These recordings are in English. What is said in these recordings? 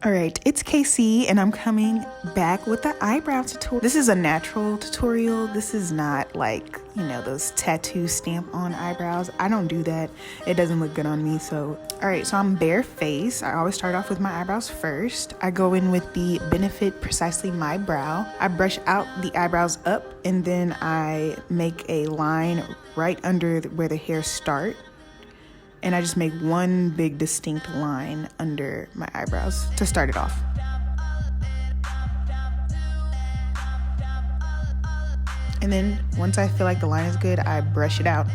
Alright, it's KayyCee and I'm coming back with the eyebrow tutorial. This is a natural tutorial. This is not like, you know, those tattoo stamp on eyebrows. I don't do that. It doesn't look good on me. So, alright, so I'm bare face. I always start off with my eyebrows first. I go in with the Benefit Precisely My Brow. I brush out the eyebrows up and then I make a line right under where the hairs start. And I just make one big distinct line under my eyebrows to start it off. And then once I feel like the line is good, I brush it out.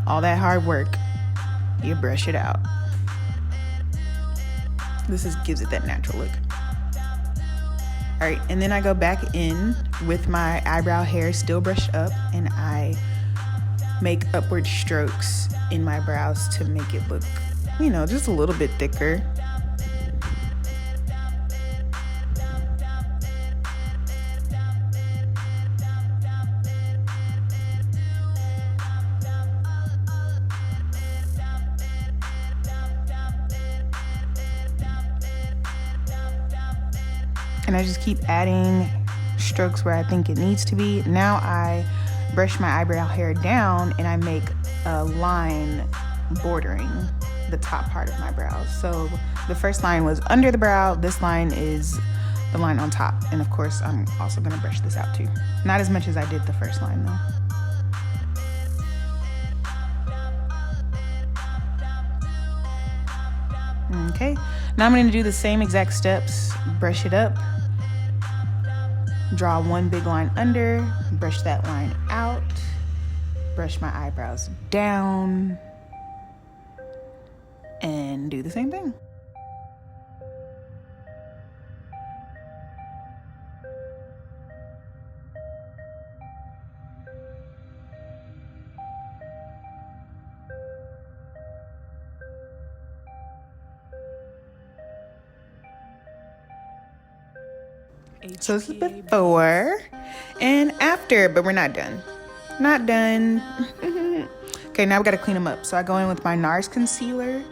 All that hard work, you brush it out. This gives it that natural look. All right, and then I go back in with my eyebrow hair still brushed up and I make upward strokes in my brows to make it look, you know, just a little bit thicker. And I just keep adding strokes where I think it needs to be. Now I brush my eyebrow hair down and I make a line bordering the top part of my brows. So the first line was under the brow. This line is the line on top. And of course, I'm also gonna brush this out too. Not as much as I did the first line though. Okay, now I'm gonna do the same exact steps. Brush it up, draw one big line under, brush that line out, brush my eyebrows down, and do the same thing. So this is before and after, but we're not done. Not done. Okay, now we gotta clean them up. So I go in with my NARS concealer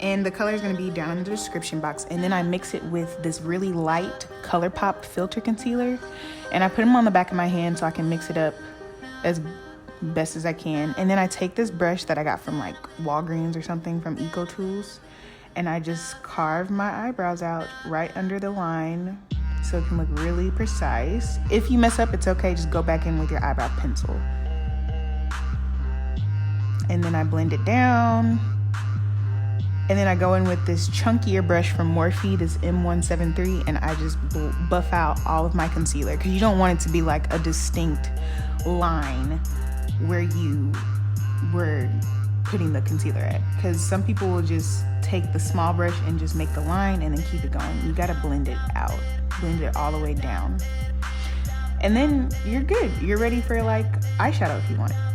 and the color is gonna be down in the description box. And then I mix it with this really light Colourpop filter concealer. And I put them on the back of my hand so I can mix it up as best as I can. And then I take this brush that I got from like Walgreens or something from EcoTools. And I just carve my eyebrows out right under the line so it can look really precise. If you mess up, it's okay, just go back in with your eyebrow pencil. And then I blend it down. And then I go in with this chunkier brush from Morphe, this M173, and I just buff out all of my concealer because you don't want it to be like a distinct line where you were putting the concealer at. Because some people will just take the small brush and just make the line and then keep it going. You gotta blend it out. Blend it all the way down. And then you're good. You're ready for like eyeshadow if you want it.